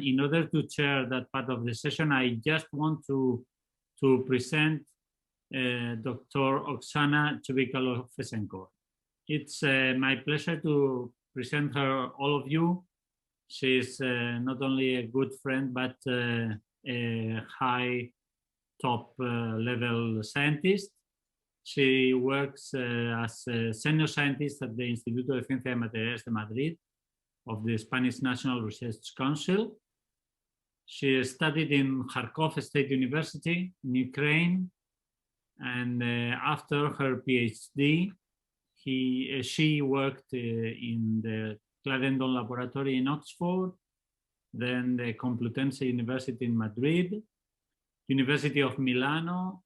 In order to chair that part of the session, I just want to present Dr. Oksana Chubikalo-Fesenko. It's my pleasure to present her all of you. She's not only a good friend, but a high top level scientist. She works as a senior scientist at the Instituto de Ciencias de Materiales de Madrid of the Spanish National Research Council. She studied in Kharkov State University in Ukraine, and after her PhD, she worked in the Clarendon Laboratory in Oxford, then the Complutense University in Madrid, University of Milano,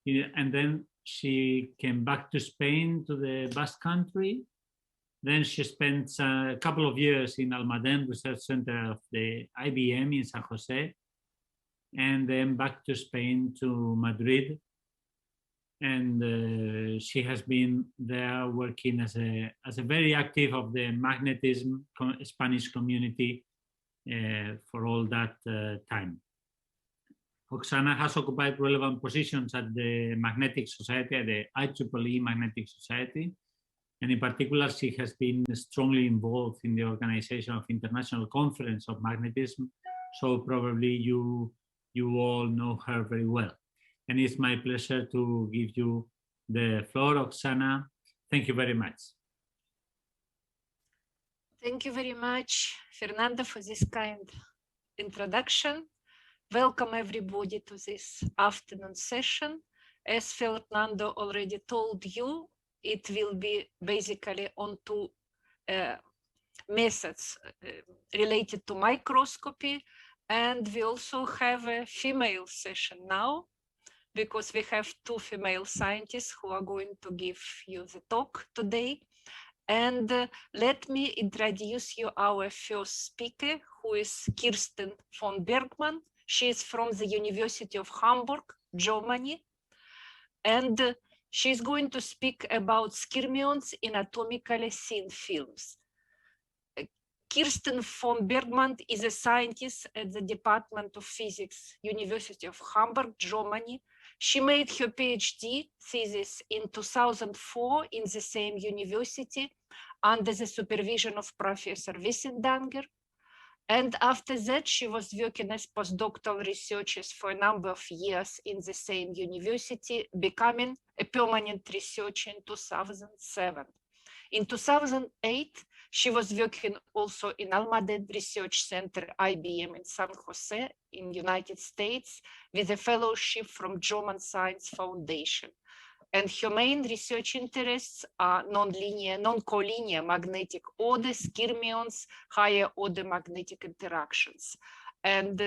and then she came back to Spain, to the Basque Country. Then she spent a couple of years in Almaden Research Center of the IBM in San Jose, and then back to Spain, to Madrid. And she has been there working as a very active of the magnetism Spanish community for all that time. Oksana has occupied relevant positions at the Magnetic Society, at the IEEE Magnetic Society, and in particular, she has been strongly involved in the organization of International Conference of Magnetism, so probably you all know her very well. And it's my pleasure to give you the floor, Oksana. Thank you very much. Thank you very much, Fernando, for this kind introduction. Welcome everybody to this afternoon session. As Fernando already told you, it will be basically on two methods related to microscopy. And we also have a female session now, because we have two female scientists who are going to give you the talk today. And let me introduce you our first speaker, who is Kyrsten von Bergmann. She is from the University of Hamburg, Germany. And she's going to speak about skyrmions in atomically thin films. Kyrsten von Bergmann is a scientist at the Department of Physics, University of Hamburg, Germany. She made her PhD thesis in 2004 in the same university under the supervision of Professor Wissendanger. And after that, she was working as postdoctoral researcher for a number of years in the same university, becoming a permanent researcher in 2007. In 2008, she was working also in Almaden Research Center, IBM in San Jose in United States, with a fellowship from German Science Foundation. And her main research interests are non-linear, non-collinear magnetic order, skyrmions, higher order magnetic interactions. And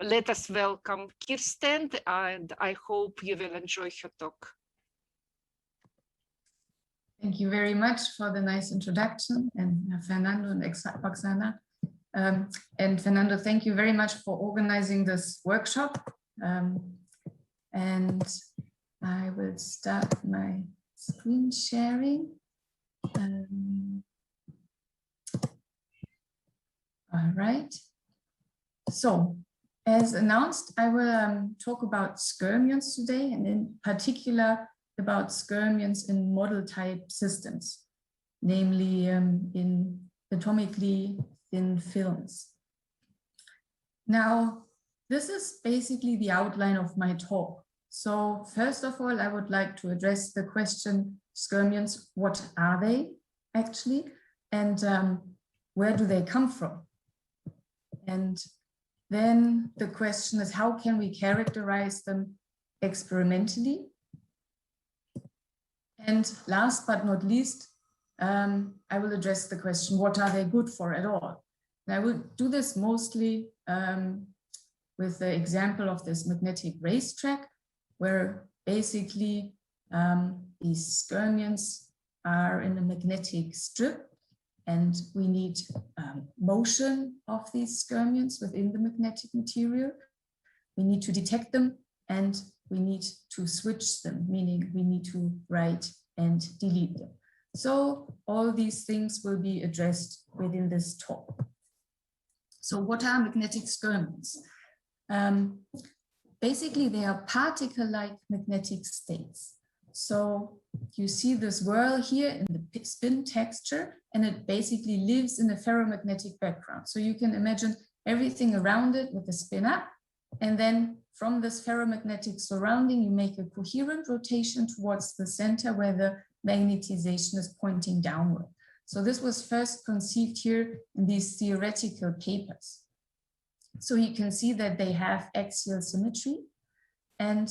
let us welcome Kyrsten, and I hope you will enjoy her talk. Thank you very much for the nice introduction, and Fernando and Oksana. And Fernando, thank you very much for organizing this workshop. And I will start my screen sharing. All right. So, as announced, I will talk about skyrmions today, and in particular about skyrmions in model type systems, namely in atomically thin films. Now, this is basically the outline of my talk. So first of all, I would like to address the question, skyrmions, what are they actually? And where do they come from? And then the question is, how can we characterize them experimentally? And last but not least, I will address the question, what are they good for at all? And I will do this mostly with the example of this magnetic racetrack, where basically these skyrmions are in a magnetic strip, and we need motion of these skyrmions within the magnetic material. We need to detect them, and we need to switch them, meaning we need to write and delete them. So all these things will be addressed within this talk. So what are magnetic skyrmions? Basically, they are particle-like magnetic states. So you see this whirl here in the spin texture, and it basically lives in a ferromagnetic background. So you can imagine everything around it with a spin up, and then from this ferromagnetic surrounding, you make a coherent rotation towards the center where the magnetization is pointing downward. So this was first conceived here in these theoretical papers. So you can see that they have axial symmetry, and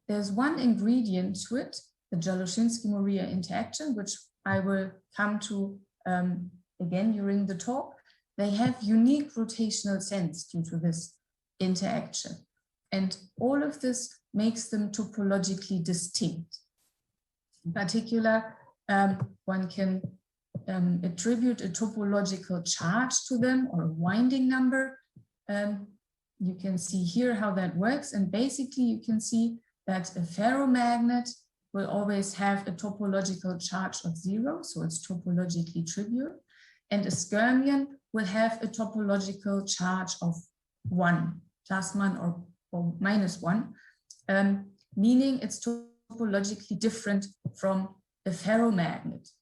there's one ingredient to it, the Jaloshinsky-Moria interaction, which I will come to again during the talk. They have unique rotational sense due to this interaction. And all of this makes them topologically distinct. In particular, one can attribute a topological charge to them or a winding number. You can see here how that works. And basically you can see that a ferromagnet will always have a topological charge of 0, so it's topologically trivial. And a skyrmion will have a topological charge of 1, +1 or -1, meaning it's topologically different from a ferromagnet.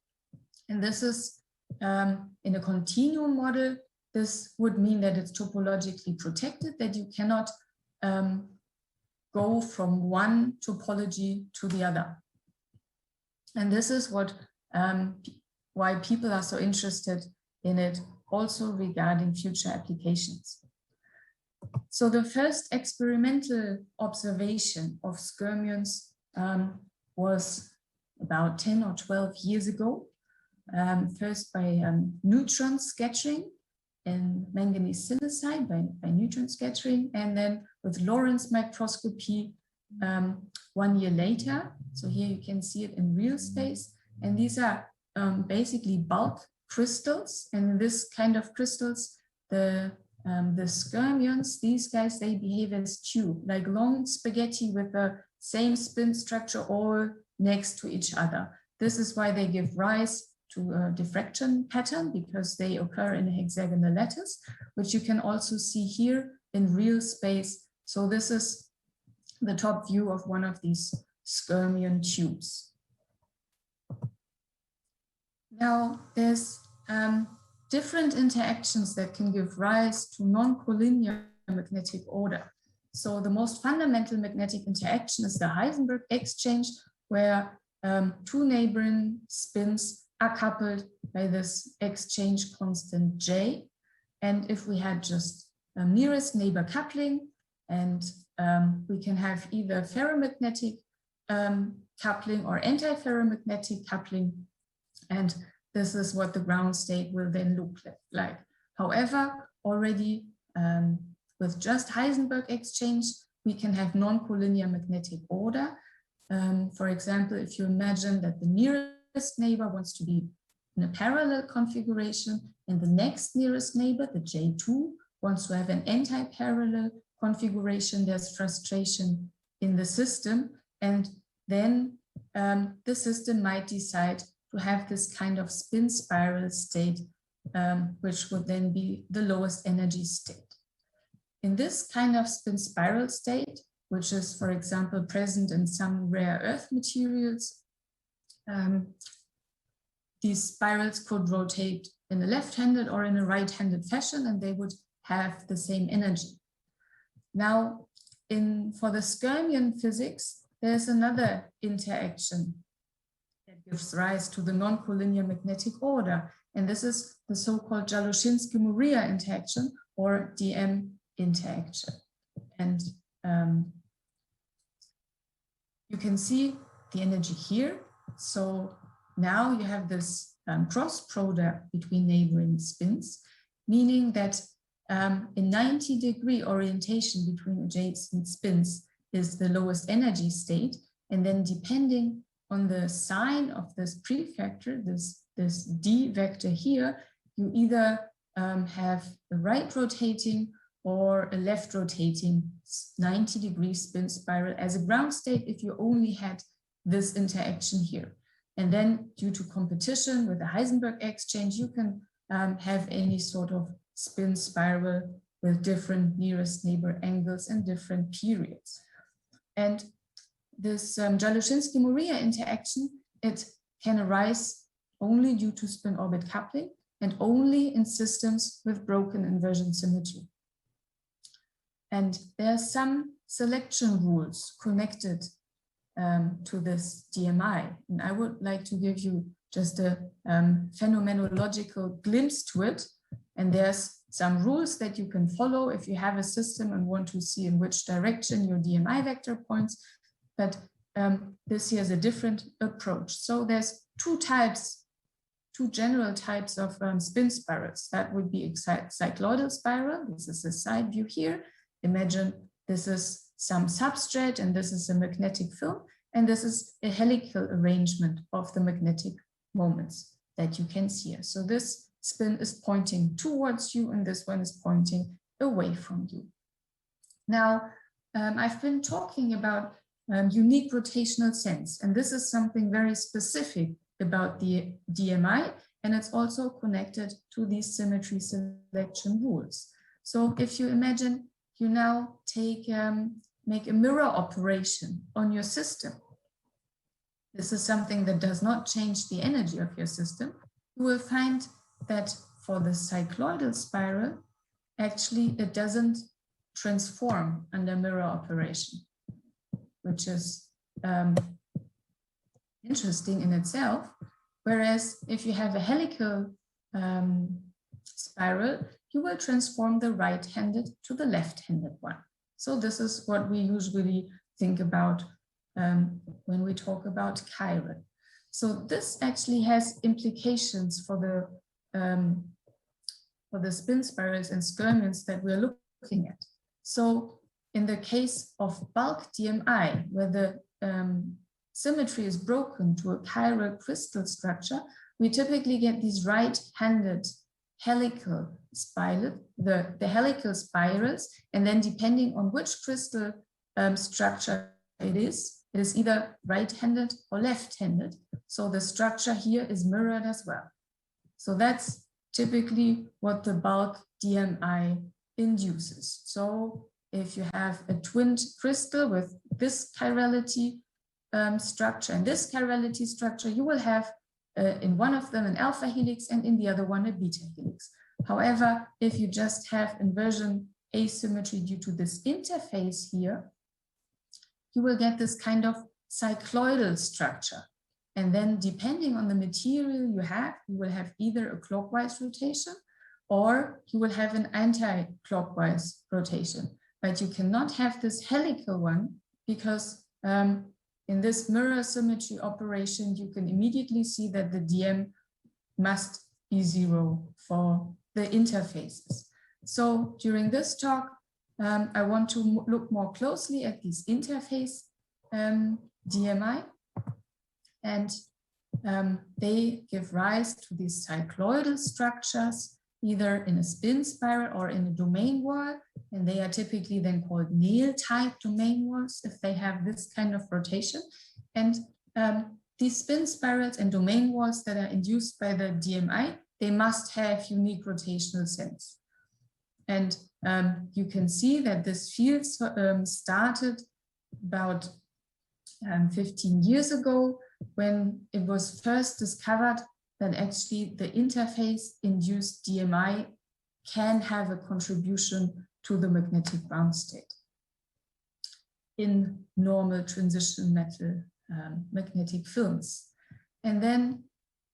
And this is in a continuum model. This would mean that it's topologically protected, that you cannot go from one topology to the other. And this is what why people are so interested in it, also regarding future applications. So the first experimental observation of skyrmions was about 10 or 12 years ago, first by neutron scattering in manganese silicide by neutron scattering, and then with Lorentz microscopy 1 year later. So here you can see it in real space. And these are basically bulk crystals. And this kind of crystals, the skyrmions, these guys, they behave as tube, like long spaghetti with the same spin structure all next to each other. This is why they give rise to a diffraction pattern, because they occur in a hexagonal lattice, which you can also see here in real space. So this is the top view of one of these skyrmion tubes. Now there's different interactions that can give rise to non-collinear magnetic order. So the most fundamental magnetic interaction is the Heisenberg exchange, where two neighboring spins are coupled by this exchange constant J. And if we had just a nearest neighbor coupling, and we can have either ferromagnetic coupling or antiferromagnetic coupling, and this is what the ground state will then look like. However, already with just Heisenberg exchange, we can have non-collinear magnetic order. For example, if you imagine that the nearest neighbor wants to be in a parallel configuration, and the next nearest neighbor, the J2, wants to have an anti-parallel configuration, there's frustration in the system. And then the system might decide to have this kind of spin spiral state, which would then be the lowest energy state. In this kind of spin spiral state, which is, for example, present in some rare earth materials, these spirals could rotate in a left-handed or in a right-handed fashion, and they would have the same energy. Now, for the skyrmion physics, there's another interaction that gives rise to the non-collinear magnetic order. And this is the so-called Jaloshinsky-Moria interaction, or DM interaction. And you can see the energy here. So now you have this cross product between neighboring spins, meaning that a 90-degree orientation between adjacent spins is the lowest energy state. And then depending on the sign of this prefactor, this D vector here, you either have a right rotating or a left rotating 90-degree spin spiral as a ground state if you only had this interaction here. And then due to competition with the Heisenberg exchange, you can have any sort of spin spiral with different nearest neighbor angles and different periods. And this Jalushinsky-Moria interaction, it can arise only due to spin-orbit coupling and only in systems with broken inversion symmetry. And there are some selection rules connected to this DMI. And I would like to give you just a phenomenological glimpse to it. And there's some rules that you can follow if you have a system and want to see in which direction your DMI vector points. But this here is a different approach. So there's two general types of spin spirals. That would be a cycloidal spiral. This is the side view here. Imagine this is some substrate and this is a magnetic film. And this is a helical arrangement of the magnetic moments that you can see here. So this spin is pointing towards you and this one is pointing away from you. Now, I've been talking about unique rotational sense, and this is something very specific about the DMI, and it's also connected to these symmetry selection rules. So if you imagine you now make a mirror operation on your system, this is something that does not change the energy of your system, you will find that for the cycloidal spiral, actually it doesn't transform under mirror operation, which is interesting in itself. Whereas if you have a helical spiral, you will transform the right-handed to the left-handed one. So this is what we usually think about when we talk about chiron. So this actually has implications for the spin spirals and skyrmions that we're looking at. So in the case of bulk DMI, where the symmetry is broken to a chiral crystal structure, we typically get these right-handed helical spiral, the helical spirals, and then depending on which crystal structure it is either right-handed or left-handed. So the structure here is mirrored as well. So that's typically what the bulk DMI induces. So if you have a twinned crystal with this chirality structure and this chirality structure, you will have in one of them an alpha helix and in the other one a beta helix. However, if you just have inversion asymmetry due to this interface here, you will get this kind of cycloidal structure. And then depending on the material you will have either a clockwise rotation or you will have an anti-clockwise rotation. But you cannot have this helical one because in this mirror symmetry operation, you can immediately see that the DM must be 0 for the interfaces. So during this talk, I want to look more closely at these interface DMI, and they give rise to these cycloidal structures, either in a spin spiral or in a domain wall, and they are typically then called nail-type domain walls if they have this kind of rotation. And these spin spirals and domain walls that are induced by the DMI, they must have unique rotational sense. And you can see that this field started about 15 years ago when it was first discovered that actually the interface-induced DMI can have a contribution to the magnetic ground state in normal transition metal magnetic films. And then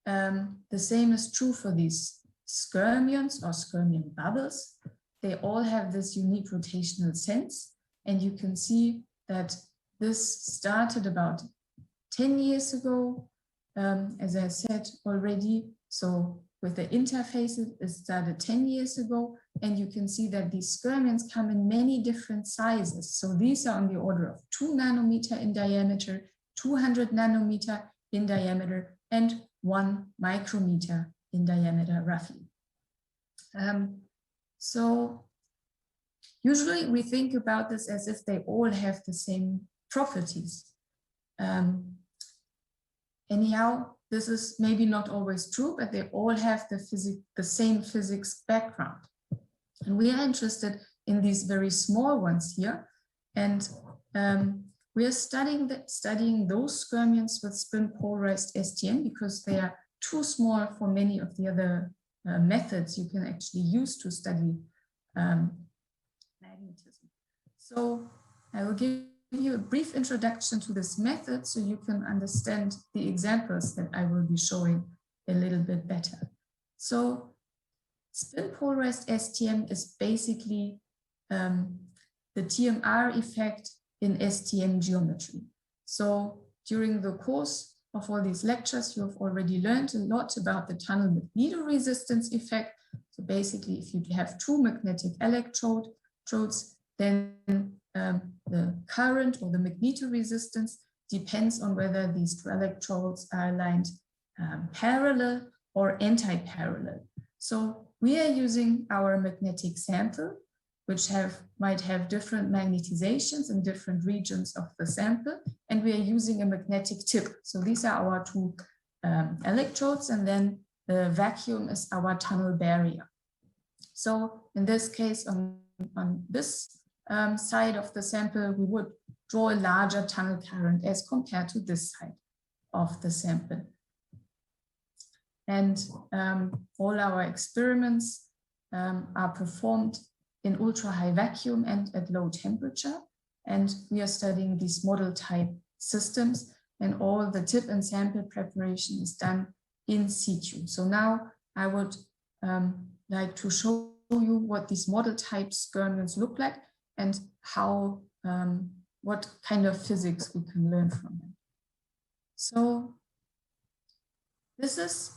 the same is true for these skyrmions or skyrmion bubbles. They all have this unique rotational sense. And you can see that this started about 10 years ago, as I said already. So with the interfaces, it started 10 years ago. And you can see that these skyrmions come in many different sizes. So these are on the order of 2 nanometer in diameter, 200 nanometer in diameter, and 1 micrometer in diameter, roughly. So usually we think about this as if they all have the same properties. Anyhow, this is maybe not always true, but they all have the same physics background. And we are interested in these very small ones here. And we are studying those skyrmions with spin-polarized STM because they are too small for many of the other methods you can actually use to study magnetism. So I will give you a brief introduction to this method so you can understand the examples that I will be showing a little bit better. So spin-polarized STM is basically the TMR effect in STM geometry. So during the course of all these lectures, you have already learned a lot about the tunnel magnetoresistance effect. So basically, if you have two magnetic electrodes, then the current or the magnetoresistance depends on whether these two electrodes are aligned parallel or anti-parallel. So we are using our magnetic sample, which might have different magnetizations in different regions of the sample, and we are using a magnetic tip. So these are our two electrodes, and then the vacuum is our tunnel barrier. So in this case, on this side of the sample, we would draw a larger tunnel current as compared to this side of the sample. And all our experiments are performed in ultra high vacuum and at low temperature. And we are studying these model type systems, and all the tip and sample preparation is done in situ. So now I would like to show you what these model type skyrmions look like and how, what kind of physics we can learn from them. So this is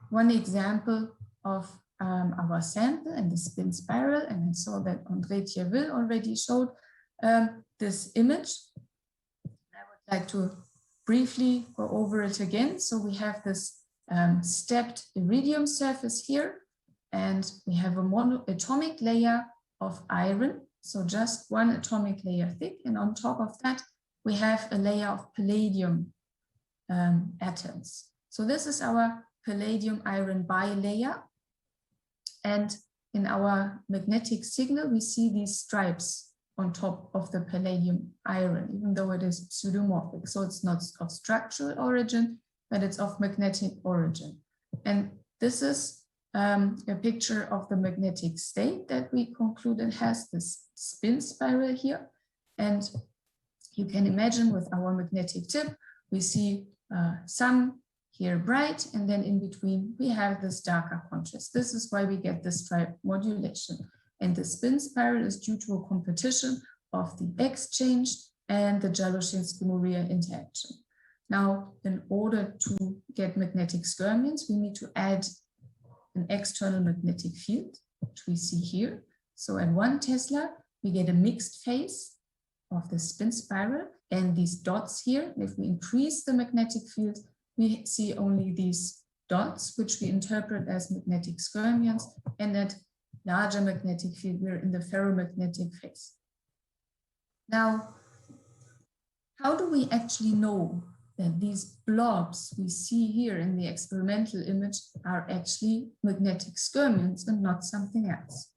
one example of our sample and the spin spiral, and I saw that André Thierville already showed this image. I would like to briefly go over it again. So we have this stepped iridium surface here, and we have a monoatomic layer of iron, so just one atomic layer thick, and on top of that we have a layer of palladium atoms. So this is our palladium iron bilayer. And in our magnetic signal, we see these stripes on top of the palladium iron, even though it is pseudomorphic. So it's not of structural origin, but it's of magnetic origin. And this is a picture of the magnetic state that we concluded has this spin spiral here. And you can imagine with our magnetic tip, we see some here bright, and then in between we have this darker contrast. This is why we get the stripe modulation. And the spin spiral is due to a competition of the exchange and the Jaloshinsky-Morier interaction. Now, in order to get magnetic skyrmions, we need to add an external magnetic field, which we see here. So at 1 Tesla, we get a mixed phase of the spin spiral and these dots here. If we increase the magnetic field, we see only these dots, which we interpret as magnetic skyrmions, and at larger magnetic field, we're in the ferromagnetic phase. Now, how do we actually know that these blobs we see here in the experimental image are actually magnetic skyrmions and not something else?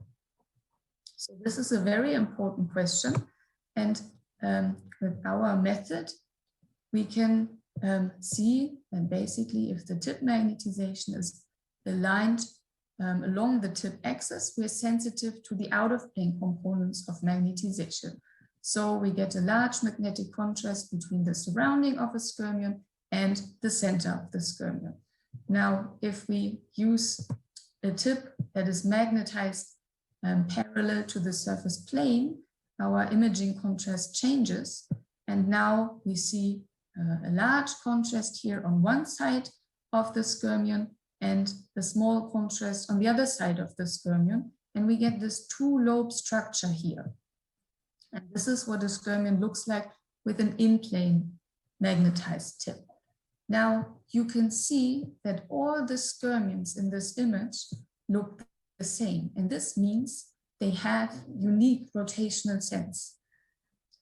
So this is a very important question. And with our method, we can see that basically if the tip magnetization is aligned along the tip axis, we're sensitive to the out of plane components of magnetization. So we get a large magnetic contrast between the surrounding of a skyrmion and the center of the skyrmion. Now, if we use a tip that is magnetized parallel to the surface plane, our imaging contrast changes. And now we see a large contrast here on one side of the skyrmion and the small contrast on the other side of the skyrmion. And we get this two-lobe structure here. And this is what a skyrmion looks like with an in-plane magnetized tip. Now you can see that all the skyrmions in this image look the same. And this means they have unique rotational sense.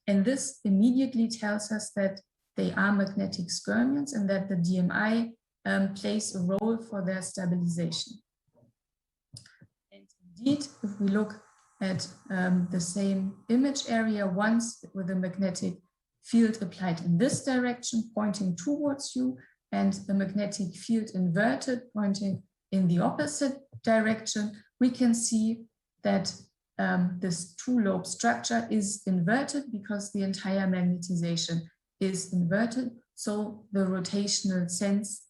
And this immediately tells us that they are magnetic skyrmions and that the DMI plays a role for their stabilization. And Indeed, if we look at the same image area once with a magnetic field applied in this direction, pointing towards you, and a magnetic field inverted, pointing in the opposite direction, we can see that this two-lobe structure is inverted because the entire magnetization is inverted. So the rotational sense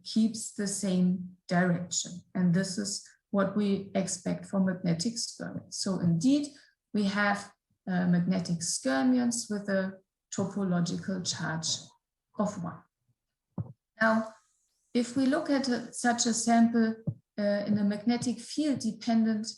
keeps the same direction. And this is what we expect for magnetic skyrmions. So indeed, we have magnetic skyrmions with a topological charge of 1. Now, if we look at such a sample in a magnetic field dependent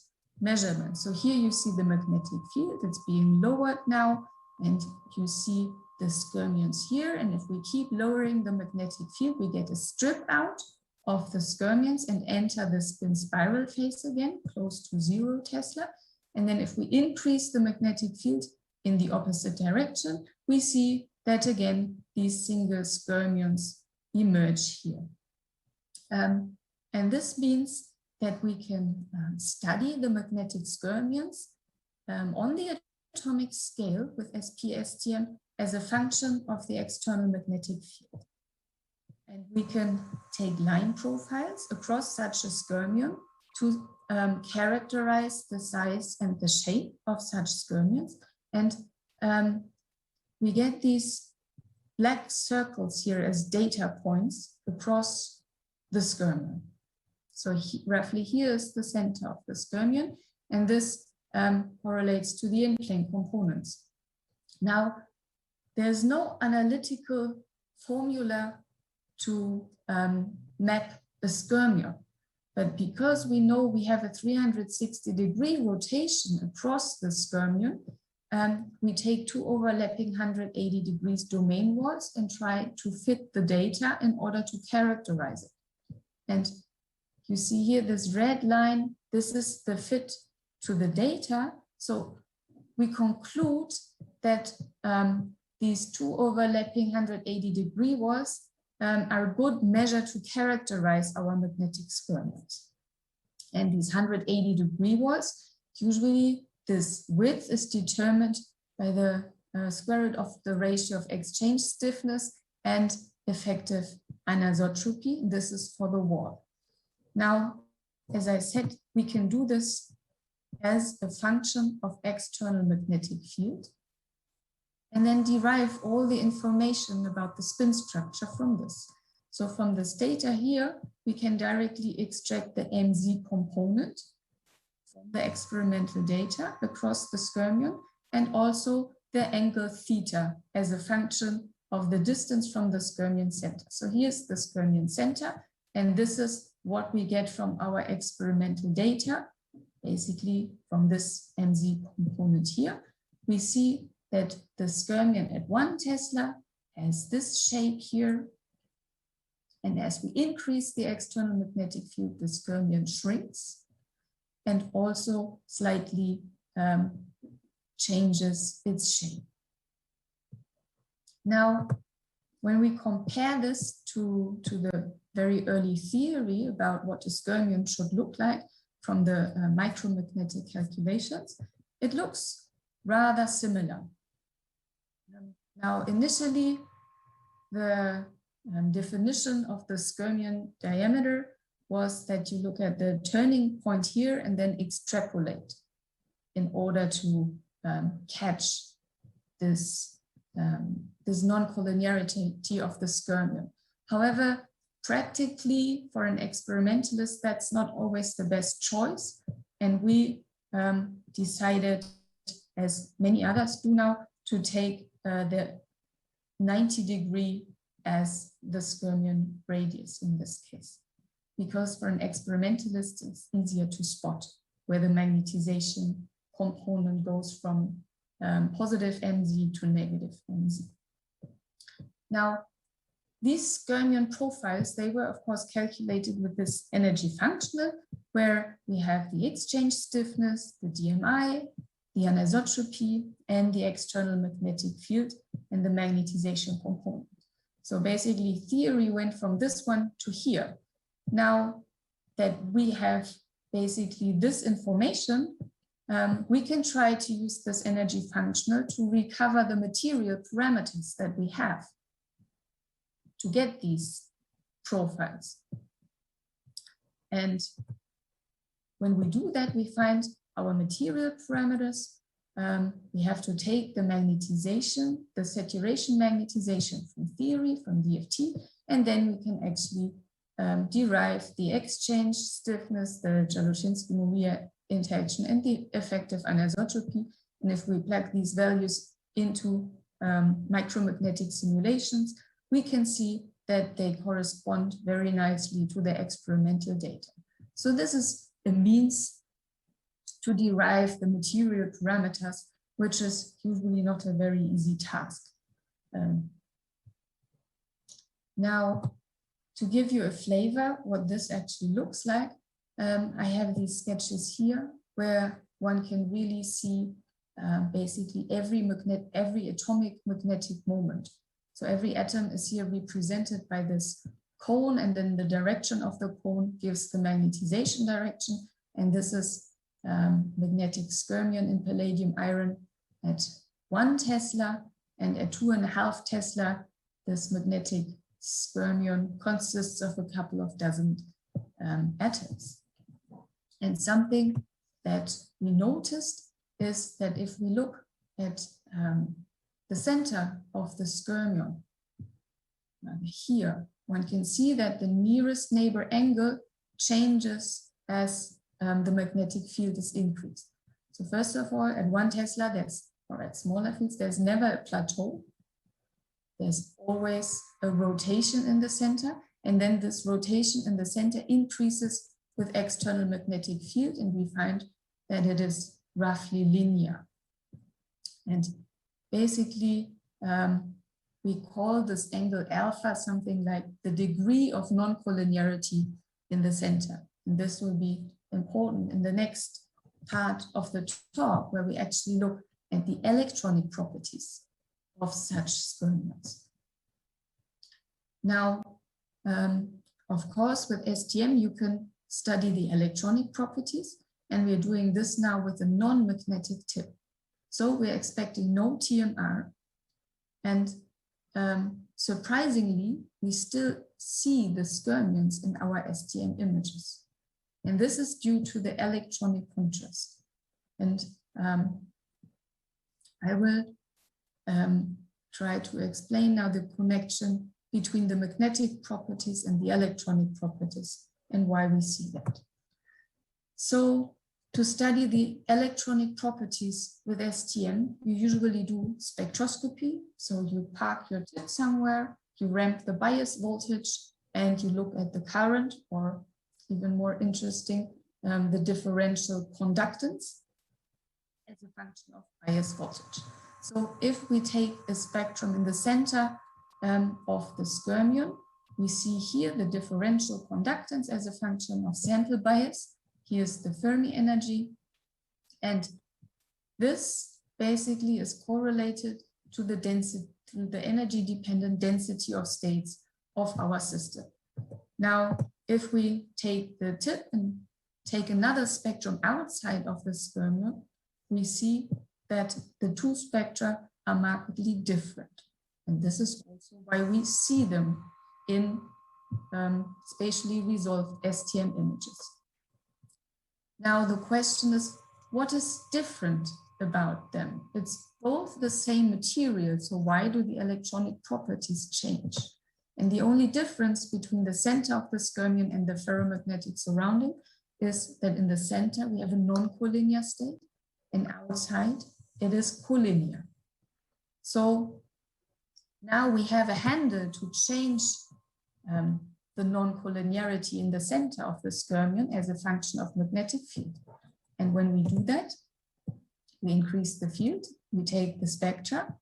measurement, so here you see the magnetic field, it's being lowered now, and you see the skyrmions here. And if we keep lowering the magnetic field, we get a strip out of the skyrmions and enter the spin spiral phase again, close to 0 Tesla. And then if we increase the magnetic field in the opposite direction, we see that again, these single skyrmions emerge here. And this means that we can study the magnetic skyrmions on the atomic scale with SP-STM as a function of the external magnetic field. And we can take line profiles across such a skyrmion to characterize the size and the shape of such skyrmions. And we get these black circles here as data points across the skyrmion. So roughly here is the center of the skyrmion, and this correlates to the in-plane components. Now, there's no analytical formula to map a skyrmion, but because we know we have a 360-degree rotation across the skyrmion, we take 2 overlapping 180 degrees domain walls and try to fit the data in order to characterize it. And you see here this red line, this is the fit to the data. So we conclude that these 2 overlapping 180-degree walls are a good measure to characterize our magnetic skyrmions. And these 180-degree walls, usually this width is determined by the square root of the ratio of exchange stiffness and effective anisotropy. This is for the wall. Now, as I said, we can do this as a function of external magnetic field and then derive all the information about the spin structure from this. So from this data here, we can directly extract the MZ component from the experimental data across the skyrmion, and also the angle theta as a function of the distance from the skyrmion center. So here's the skyrmion center, and this is what we get from our experimental data, basically from this MZ component here. We see that the skyrmion at 1 Tesla has this shape here. And as we increase the external magnetic field, the skyrmion shrinks and also slightly changes its shape. Now, when we compare this to the very early theory about what a skyrmion should look like from the micromagnetic calculations, it looks rather similar. Now, initially, the definition of the skyrmion diameter was that you look at the turning point here and then extrapolate in order to catch this, this non-collinearity of the skyrmion. However, practically for an experimentalist, that's not always the best choice. And we decided, as many others do now, to take the 90-degree as the skyrmion radius in this case, because for an experimentalist, it's easier to spot where the magnetization component goes from positive MZ to negative MZ. Now, these skyrmion profiles, they were of course calculated with this energy functional, where we have the exchange stiffness, the DMI, the anisotropy, and the external magnetic field and the magnetization component. So basically theory went from this one to here. Now that we have basically this information, we can try to use this energy functional to recover the material parameters that we have to get these profiles. And when we do that, we find our material parameters. We have to take the magnetization, the saturation magnetization from theory, from DFT, and then we can actually derive the exchange stiffness, the Jalushinsky-Moriya interaction, and the effective anisotropy. And if we plug these values into micromagnetic simulations, we can see that they correspond very nicely to the experimental data. So this is a means to derive the material parameters, which is usually not a very easy task. Now, to give you a flavor what this actually looks like, I have these sketches here where one can really see basically every atomic magnetic moment. So every atom is here represented by this cone, and then the direction of the cone gives the magnetization direction. And this is magnetic skyrmion in palladium iron at 1 Tesla, and at 2.5 Tesla, this magnetic skyrmion consists of a couple of dozen atoms. And something that we noticed is that if we look at the center of the skyrmion here, one can see that the nearest neighbor angle changes as the magnetic field is increased. So first of all, at 1 Tesla, or at smaller fields, there's never a plateau. There's always a rotation in the center, and then this rotation in the center increases with external magnetic field, and we find that it is roughly linear. And basically, we call this angle alpha something like the degree of non-collinearity in the center. And this will be important in the next part of the talk, where we actually look at the electronic properties of such skyrmions. Now, of course, with STM, you can study the electronic properties, and we're doing this now with a non-magnetic tip. So we're expecting no TMR, and surprisingly, we still see the skyrmions in our STM images. And this is due to the electronic contrast. And I will try to explain now the connection between the magnetic properties and the electronic properties and why we see that. So to study the electronic properties with STM, you usually do spectroscopy. So you park your tip somewhere, you ramp the bias voltage, and you look at the current, or even more interesting, the differential conductance as a function of bias voltage. So if we take a spectrum in the center of the skyrmion, we see here the differential conductance as a function of sample bias. Here's the Fermi energy. And this basically is correlated to the density, to the energy dependent density of states of our system. Now, if we take the tip and take another spectrum outside of the skyrmion, we see that the two spectra are markedly different. And this is also why we see them in spatially resolved STM images. Now the question is, what is different about them? It's both the same material, so why do the electronic properties change? And the only difference between the center of the skyrmion and the ferromagnetic surrounding is that in the center we have a non-collinear state, and outside it is collinear. So now we have a handle to change the non-collinearity in the center of the skyrmion as a function of magnetic field. And when we do that, we increase the field, we take the spectra,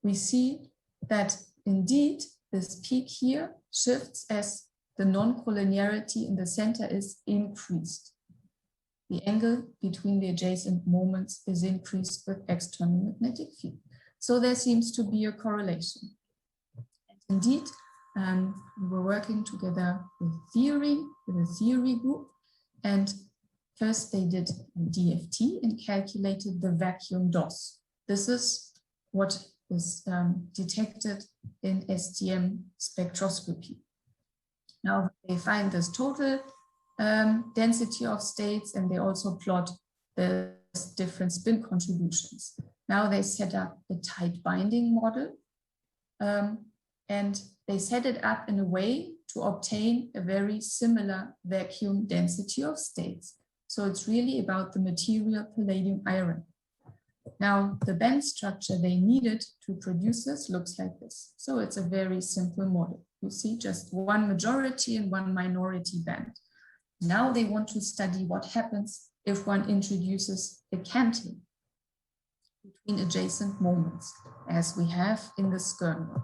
we see that indeed this peak here shifts as the non-collinearity in the center is increased. The angle between the adjacent moments is increased with external magnetic field. So there seems to be a correlation. And indeed, we were working together with a theory group, and first they did DFT and calculated the vacuum DOS. This is what is detected in STM spectroscopy. Now they find this total density of states, and they also plot the different spin contributions. Now they set up a tight binding model, and they set it up in a way to obtain a very similar vacuum density of states. So it's really about the material palladium iron. Now the band structure they needed to produce this looks like this. So it's a very simple model. You see just one majority and one minority band. Now they want to study what happens if one introduces a canting between adjacent moments, as we have in the skyrmion.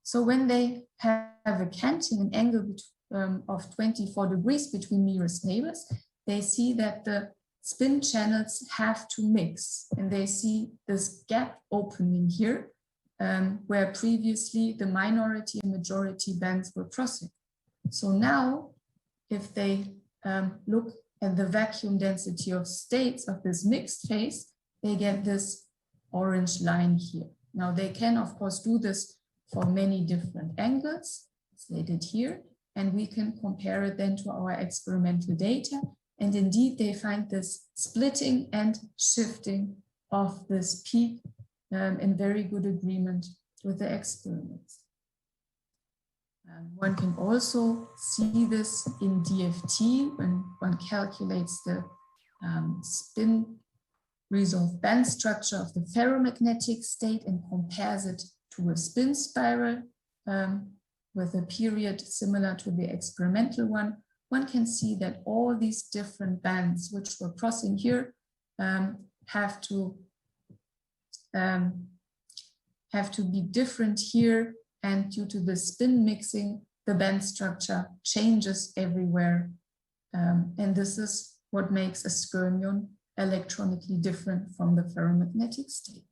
So when they have a canting, an angle of 24 degrees between nearest neighbors, they see that the spin channels have to mix, and they see this gap opening here, where previously the minority and majority bands were crossing. So now, if they look at the vacuum density of states of this mixed phase, they get this orange line here. Now they can, of course, do this for many different angles, as they did here, and we can compare it then to our experimental data. And indeed, they find this splitting and shifting of this peak in very good agreement with the experiments. One can also see this in DFT when one calculates the spin resolved band structure of the ferromagnetic state and compares it to a spin spiral with a period similar to the experimental one. One can see that all these different bands which were crossing here have to be different here, and due to the spin mixing, the band structure changes everywhere. And this is what makes a skyrmion electronically different from the ferromagnetic state.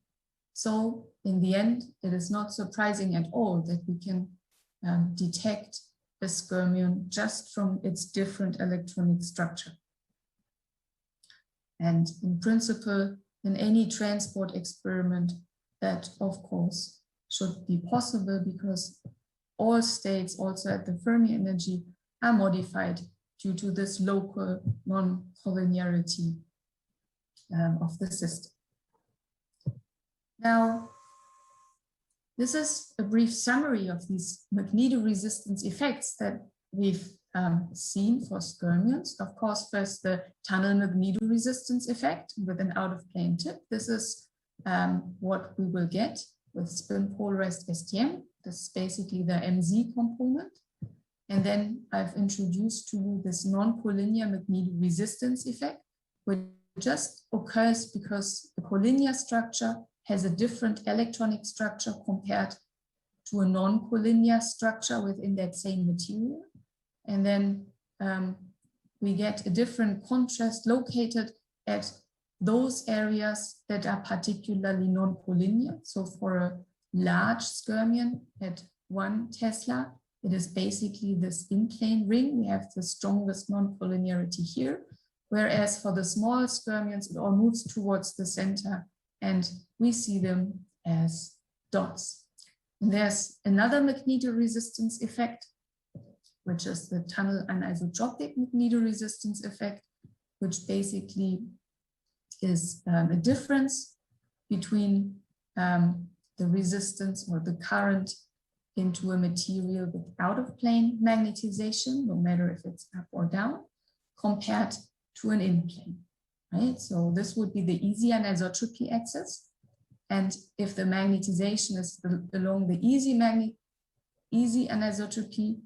So in the end, it is not surprising at all that we can detect a skyrmion just from its different electronic structure. And in principle, in any transport experiment, that of course should be possible, because all states also at the Fermi energy are modified due to this local non-collinearity of the system. Now, this is a brief summary of these magnetoresistance effects that we've seen for skyrmions. Of course, first the tunnel magnetoresistance effect with an out-of-plane tip. This is what we will get with spin-polarized STM. This is basically the MZ component. And then I've introduced to you this non-collinear magnetoresistance effect, which just occurs because the collinear structure has a different electronic structure compared to a non-collinear structure within that same material. And then we get a different contrast located at those areas that are particularly non-collinear. So for a large skyrmion at 1 Tesla, it is basically this in-plane ring. We have the strongest non-collinearity here. Whereas for the small skyrmions, it all moves towards the center, and we see them as dots. And there's another magnetoresistance effect, which is the tunnel anisotropic magnetoresistance effect, which basically is a difference between the resistance or the current into a material with out-of-plane magnetization, no matter if it's up or down, compared to an in-plane, right? So this would be the easy anisotropy axis. And if the magnetization is along the easy anisotropy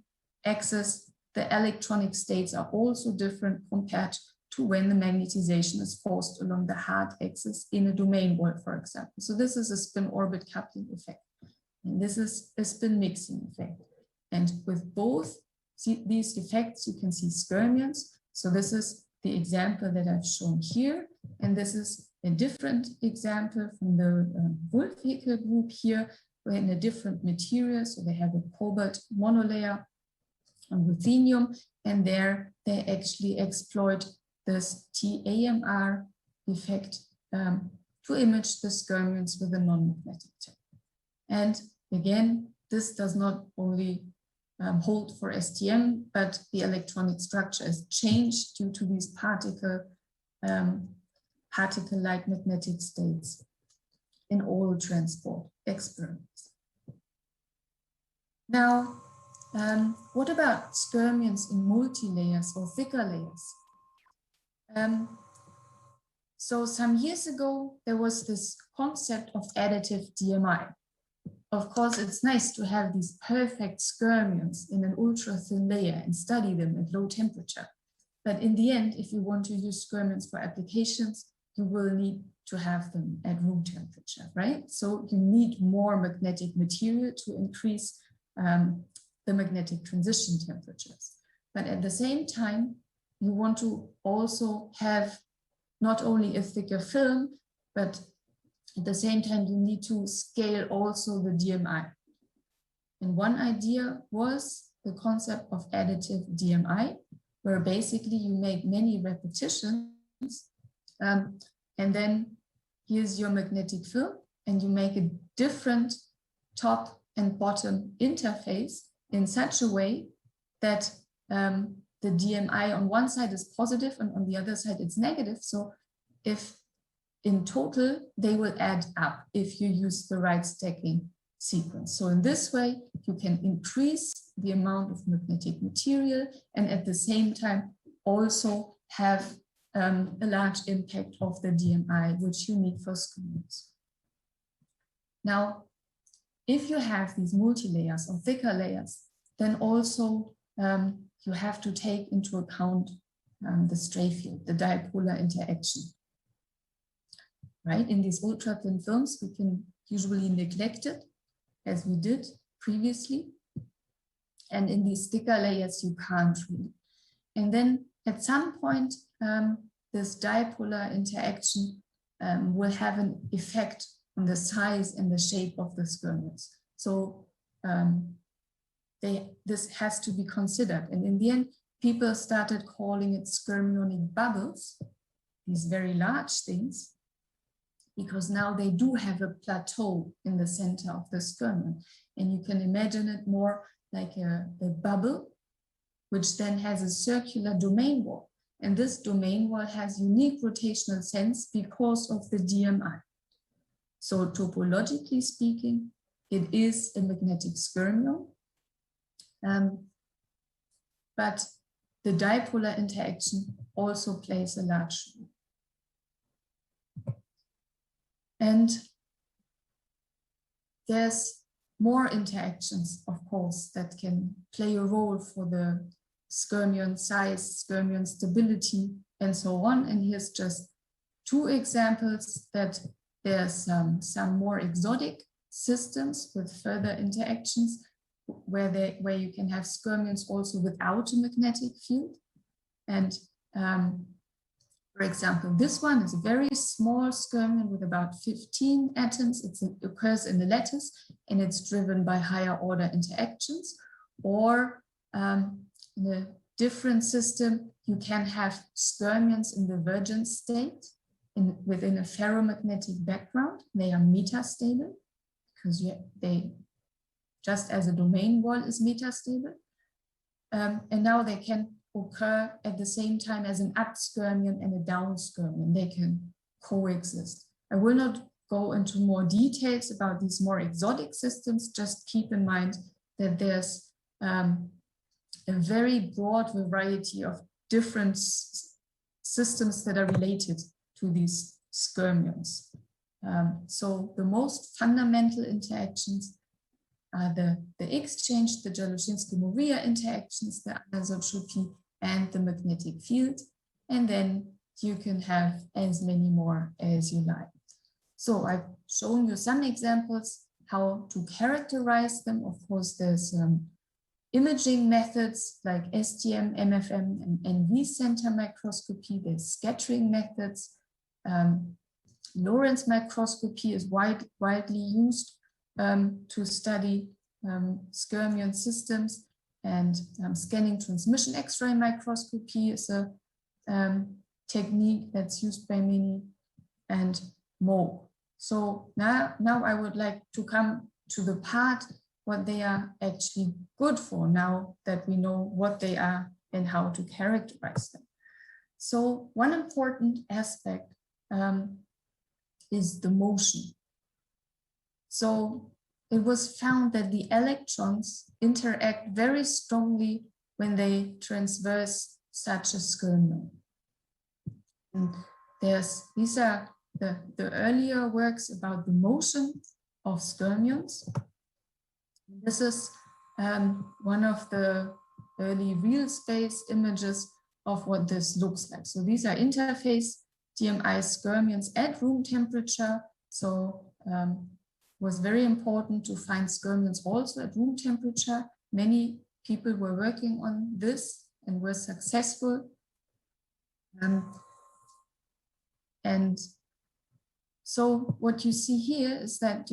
axis, the electronic states are also different compared to when the magnetization is forced along the hard axis in a domain world, for example. So this is a spin-orbit coupling effect. And this is a spin mixing effect. And with both these effects, you can see skyrmions. So this is the example that I've shown here. And this is a different example from the Wolf vehicle group here, where in a different material. So they have a cobalt monolayer on ruthenium, and there they actually exploit this TAMR effect to image the skyrmions with a non-magnetic tip. And again, this does not only hold for STM, but the electronic structure is changed due to these particle-like magnetic states in all transport experiments. Now, what about skyrmions in multi-layers or thicker layers? So some years ago, there was this concept of additive DMI. Of course, it's nice to have these perfect skyrmions in an ultra-thin layer and study them at low temperature. But in the end, if you want to use skyrmions for applications, you will need to have them at room temperature, right? So you need more magnetic material to increase the magnetic transition temperatures. But at the same time, you want to also have not only a thicker film, but at the same time, you need to scale also the DMI. And one idea was the concept of additive DMI, where basically you make many repetitions and then here's your magnetic film and you make a different top and bottom interface in such a way that the DMI on one side is positive and on the other side it's negative. So if in total, they will add up if you use the right stacking sequence. So in this way, you can increase the amount of magnetic material and at the same time also have a large impact of the DMI, which you need for skyrmions. Now, if you have these multi-layers or thicker layers, then also you have to take into account the stray field, the dipolar interaction. Right, in these ultra-thin films, we can usually neglect it, as we did previously. And in these thicker layers, you can't really. And then at some point, this dipolar interaction will have an effect on the size and the shape of the skyrmions. So this has to be considered. And in the end, people started calling it skyrmionic bubbles, these very large things, because now they do have a plateau in the center of the skyrmion. And you can imagine it more like a bubble, which then has a circular domain wall. And this domain wall has unique rotational sense because of the DMI. So topologically speaking, it is a magnetic skyrmion. But the dipolar interaction also plays a large role. And there's more interactions, of course, that can play a role for the skyrmion size, skyrmion stability, and so on. And here's just two examples that there's some more exotic systems with further interactions where you can have skyrmions also without a magnetic field. And for example, this one is a very small skyrmion with about 15 atoms. It occurs in the lattice and it's driven by higher order interactions. Or in a different system, you can have skyrmions in the virgin state within a ferromagnetic background. They are metastable because they, just as a domain wall is metastable. And now they can occur at the same time as an up skyrmion and a down skyrmion. They can coexist. I will not go into more details about these more exotic systems. Just keep in mind that there's a very broad variety of different systems that are related to these skyrmions. So the most fundamental interactions are the exchange, the Jalushinsky-Moria interactions, the anisotropy, and the magnetic field. And then you can have as many more as you like. So I've shown you some examples how to characterize them. Of course, there's imaging methods like STM, MFM, and NV center microscopy. There's scattering methods. Lorentz microscopy is widely used to study skyrmion systems, and scanning transmission X-ray microscopy is a technique that's used by many, and more. So now I would like to come to the part what they are actually good for, now that we know what they are and how to characterize them. So one important aspect is the motion. So it was found that the electrons interact very strongly when they transverse such a skyrmion. And these are the earlier works about the motion of skyrmions. This is one of the early real space images of what this looks like. So these are interface-STM skyrmions at room temperature. So was very important to find skyrmions also at room temperature. Many people were working on this and were successful. And so what you see here is that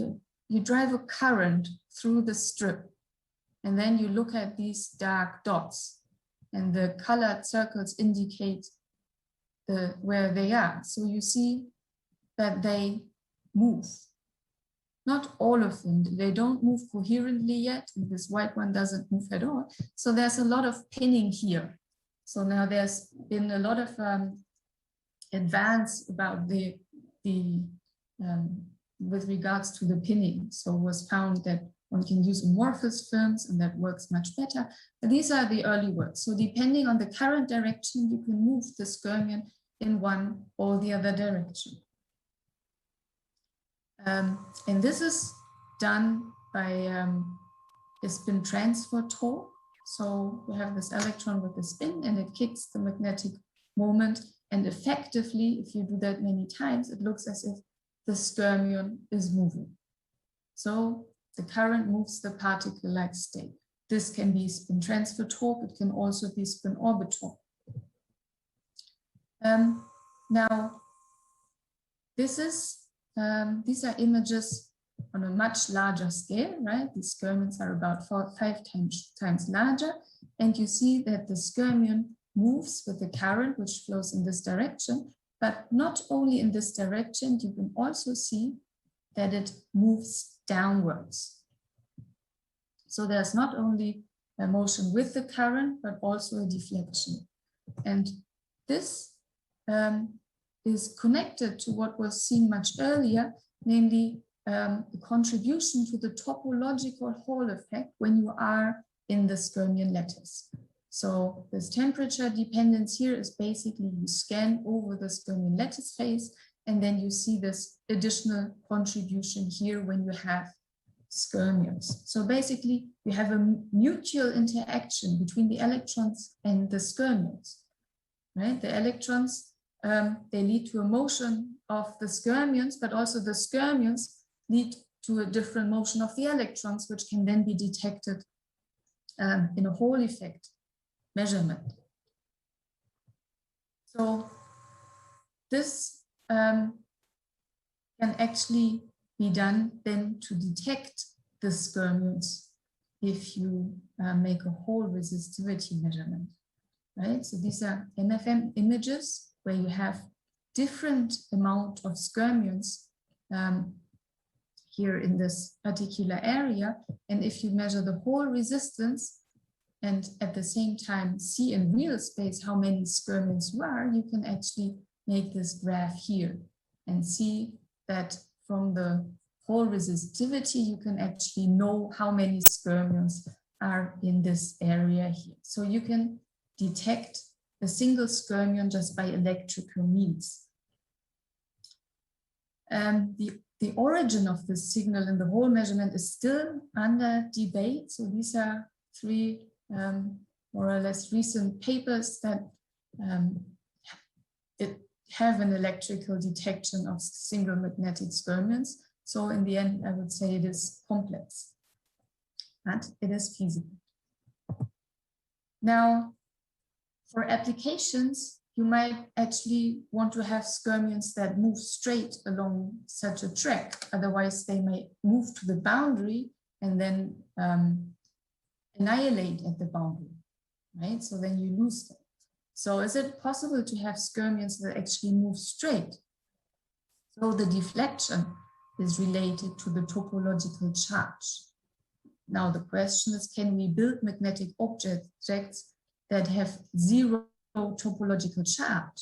you drive a current through the strip, and then you look at these dark dots, and the colored circles indicate where they are. So you see that they move. Not all of them, they don't move coherently yet, and this white one doesn't move at all. So there's a lot of pinning here. So now there's been a lot of advance about with regards to the pinning. So it was found that one can use amorphous films and that works much better. But these are the early works. So depending on the current direction, you can move the skyrmion in one or the other direction. And this is done by a spin transfer torque. So we have this electron with the spin and it kicks the magnetic moment. And effectively, if you do that many times, it looks as if the skyrmion is moving. So the current moves the particle-like state. This can be spin transfer torque. It can also be spin orbit torque. Now, these are images on a much larger scale, right? These skyrmions are about 5 times larger. And you see that the skyrmion moves with the current, which flows in this direction, but not only in this direction, you can also see that it moves downwards. So there's not only a motion with the current, but also a deflection. And this is connected to what was seen much earlier, namely the contribution to the topological Hall effect when you are in the skyrmion lattice. So this temperature dependence here is basically you scan over the skyrmion lattice phase, and then you see this additional contribution here when you have skyrmions. So basically you have a mutual interaction between the electrons and the skyrmions, right? The electrons, they lead to a motion of the skyrmions, but also the skyrmions lead to a different motion of the electrons, which can then be detected in a Hall effect measurement. So this can actually be done then to detect the skyrmions if you make a Hall resistivity measurement, right? So these are MFM images where you have different amount of skyrmions here in this particular area. And if you measure the Hall resistance and at the same time see in real space how many skyrmions you are, you can actually make this graph here and see that from the Hall resistivity, you can actually know how many skyrmions are in this area here. So you can detect a single skyrmion just by electrical means. The origin of this signal in the Hall measurement is still under debate. So these are 3 more or less recent papers that have an electrical detection of single magnetic skyrmions. So in the end, I would say it is complex, but it is feasible. Now, for applications, you might actually want to have skyrmions that move straight along such a track. Otherwise, they may move to the boundary and then annihilate at the boundary, right? So then you lose them. So is it possible to have skyrmions that actually move straight? So the deflection is related to the topological charge. Now the question is, can we build magnetic objects that have zero topological charge?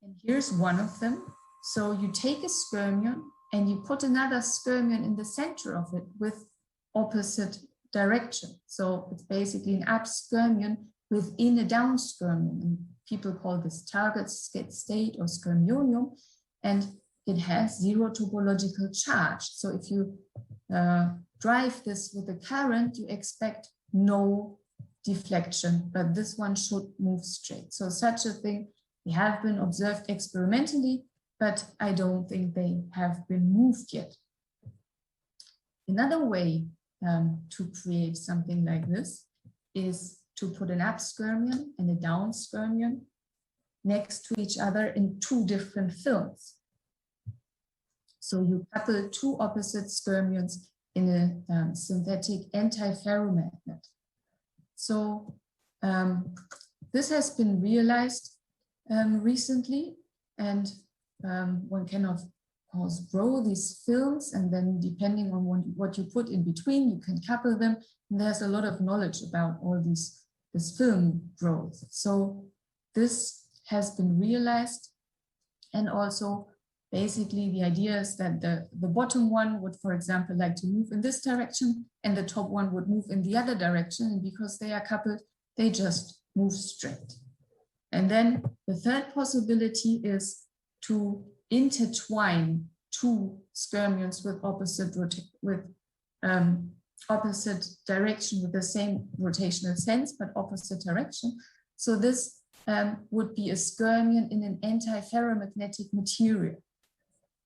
And here's one of them. So you take a skyrmion and you put another skyrmion in the center of it with opposite direction. So it's basically an up skyrmion within a down skyrmion. And people call this target state or skyrmionium. And it has zero topological charge. So if you drive this with a current, you expect no deflection, but this one should move straight. So such a thing, they have been observed experimentally, but I don't think they have been moved yet. Another way to create something like this is to put an up skyrmion and a down skyrmion next to each other in two different films. So you couple two opposite skyrmions in a synthetic antiferromagnet. So this has been realized recently, and one can of course grow these films, and then depending on what you put in between, you can couple them. And there's a lot of knowledge about all this film growth. So this has been realized, and also basically the idea is that the bottom one would, for example, like to move in this direction, and the top one would move in the other direction. And because they are coupled, they just move straight. And then the third possibility is to intertwine two skyrmions with opposite direction, with the same rotational sense, but opposite direction. So this would be a skyrmion in an antiferromagnetic material.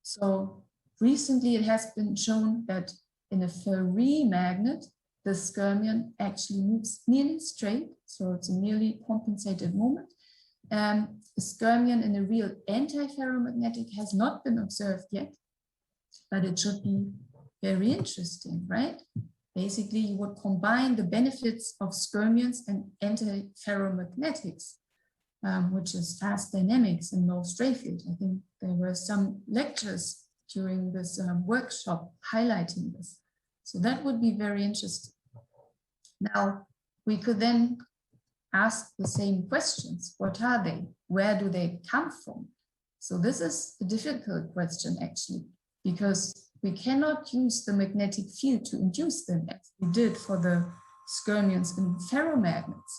So recently it has been shown that in a ferrimagnet, the skyrmion actually moves nearly straight. So it's a nearly compensated moment. A skyrmion in a real antiferromagnetic has not been observed yet, but it should be very interesting, right? Basically, you would combine the benefits of skyrmions and antiferromagnetics, which is fast dynamics and low stray field. I think there were some lectures during this workshop highlighting this. So that would be very interesting. Now, we could then ask the same questions. What are they? Where do they come from? So this is a difficult question, actually, because we cannot use the magnetic field to induce them, as we did for the skyrmions in ferromagnets.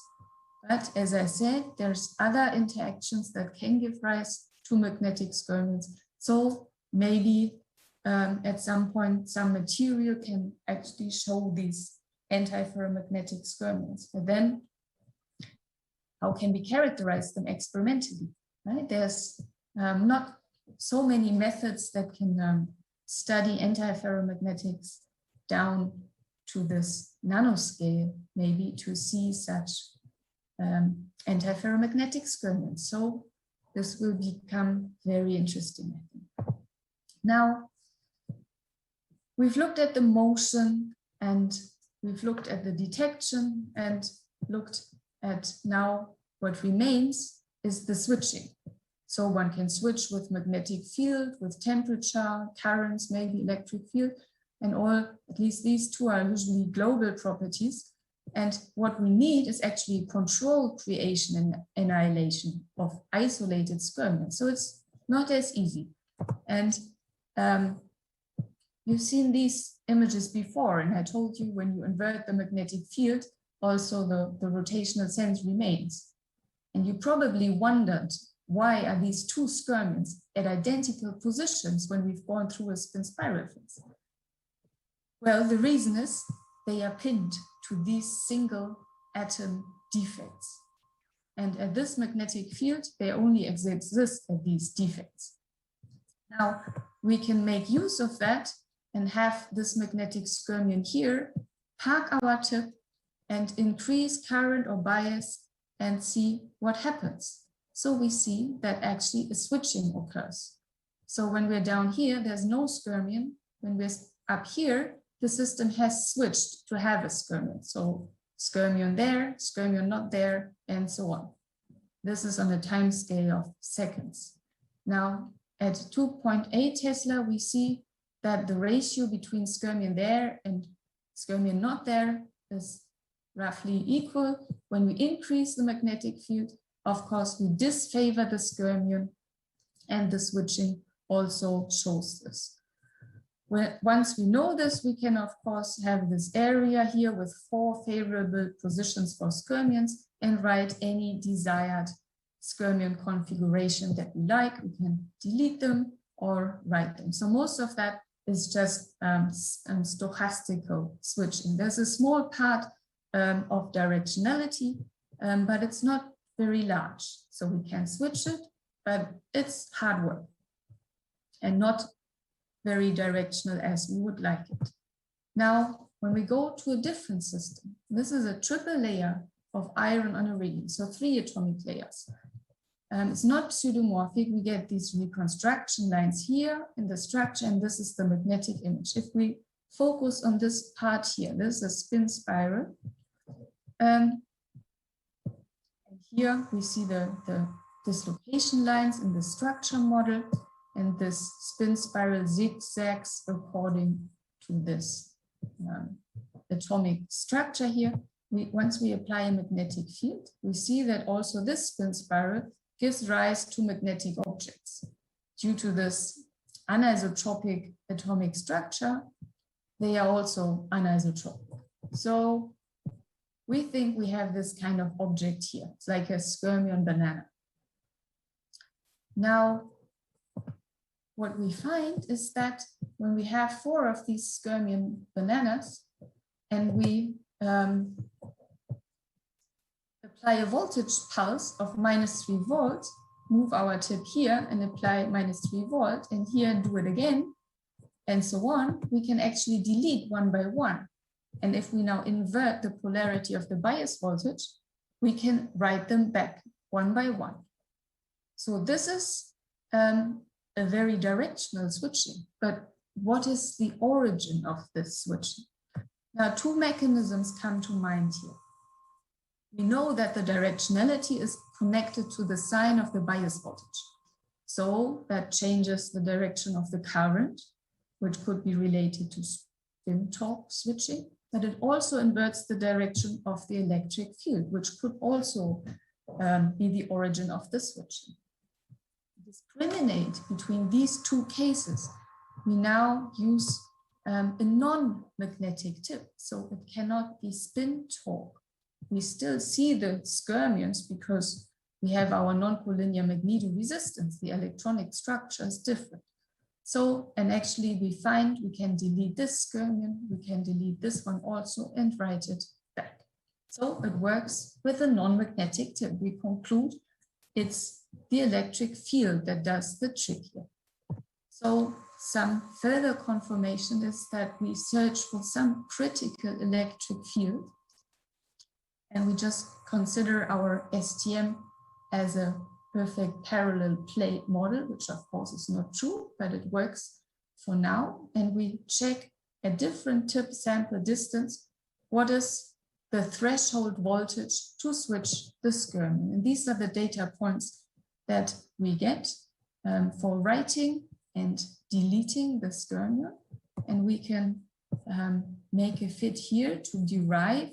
But as I said, there's other interactions that can give rise to magnetic skyrmions. So maybe at some point, some material can actually show these antiferromagnetic skyrmions. But then, how can we characterize them experimentally? Right? There's not so many methods that can study antiferromagnetics down to this nanoscale, maybe to see such antiferromagnetic skyrmions. So this will become very interesting, I think. Now, we've looked at the motion, and we've looked at the detection, and looked at now what remains is the switching. So one can switch with magnetic field, with temperature, currents, maybe electric field, and all, at least these two are usually global properties. And what we need is actually control creation and annihilation of isolated skyrmions. So it's not as easy. And you've seen these images before, and I told you when you invert the magnetic field, also the rotational sense remains. And you probably wondered, why are these two skyrmions at identical positions when we've gone through a spin spiral phase? Well, the reason is they are pinned to these single atom defects. And at this magnetic field, they only exist at these defects. Now, we can make use of that and have this magnetic skyrmion here, park our tip, and increase current or bias and see what happens. So we see that actually a switching occurs. So when we're down here, there's no skyrmion. When we're up here, the system has switched to have a skyrmion. So skyrmion there, skyrmion not there, and so on. This is on a time scale of seconds. Now, at 2.8 Tesla, we see that the ratio between skyrmion there and skyrmion not there is roughly equal. When we increase the magnetic field, of course, we disfavor the skyrmion, and the switching also shows this. Once we know this, we can, of course, have this area here with 4 favorable positions for skyrmions and write any desired skyrmion configuration that we like. We can delete them or write them. So most of that is just stochastical switching. There's a small part of directionality, but it's not very large. So we can switch it, but it's hard work and not very directional as we would like it. Now, when we go to a different system, this is a triple layer of iron on iridium, so 3 atomic layers. It's not pseudomorphic. We get these reconstruction lines here in the structure, and this is the magnetic image. If we focus on this part here, this is a spin spiral. And here we see the dislocation lines in the structure model, and this spin spiral zigzags according to this atomic structure here. Once we apply a magnetic field, we see that also this spin spiral gives rise to magnetic objects. Due to this anisotropic atomic structure, they are also anisotropic. So we think we have this kind of object here. It's like a skyrmion banana. Now, what we find is that when we have 4 of these skyrmion bananas and we apply a voltage pulse of -3 volts, move our tip here and apply -3 volts, and here do it again, and so on, we can actually delete one by one. And if we now invert the polarity of the bias voltage, we can write them back one by one. So this is a very directional switching, but what is the origin of this switching? Now, 2 mechanisms come to mind here. We know that the directionality is connected to the sign of the bias voltage. So that changes the direction of the current, which could be related to spin torque switching, but it also inverts the direction of the electric field, which could also be the origin of the switching. To discriminate between these 2 cases, we now use a non-magnetic tip, so it cannot be spin torque. We still see the skyrmions because we have our non-collinear magnetoresistance. The electronic structure is different. So, and actually we find we can delete this skyrmion, we can delete this one also and write it back. So it works with a non-magnetic tip. We conclude it's the electric field that does the trick here. So some further confirmation is that we search for some critical electric field, and we just consider our STM as a perfect parallel plate model, which of course is not true, but it works for now. And we check at different tip sample distance, what is the threshold voltage to switch the skyrmion. And these are the data points that we get for writing and deleting the skyrmion. And we can make a fit here to derive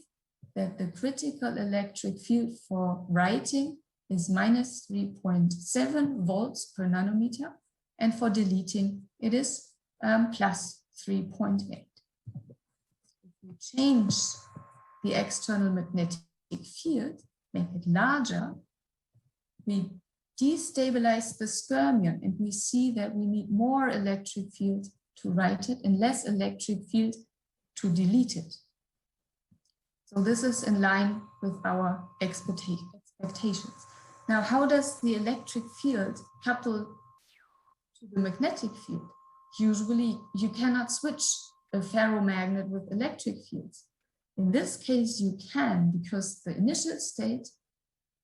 that the critical electric field for writing is -3.7 volts per nanometer, and for deleting it is +3.8. If we change the external magnetic field, make it larger, we destabilize the skyrmion, and we see that we need more electric field to write it and less electric field to delete it. So this is in line with our expectations. Now, how does the electric field couple to the magnetic field? Usually you cannot switch a ferromagnet with electric fields. In this case, you can, because the initial state,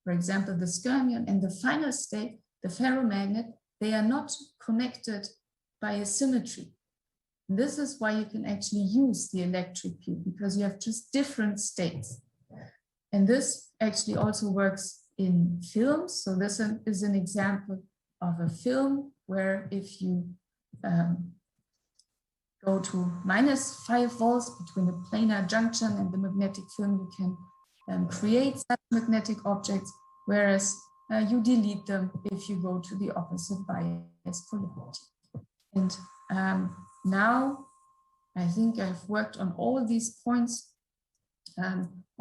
for example, the skyrmion, and the final state, the ferromagnet, they are not connected by a symmetry. This is why you can actually use the electric field, because you have just different states. And this actually also works in films. So this is an example of a film where if you go to -5 volts between the planar junction and the magnetic film, you can create such magnetic objects, whereas you delete them if you go to the opposite bias polarity. And now I think I've worked on all these points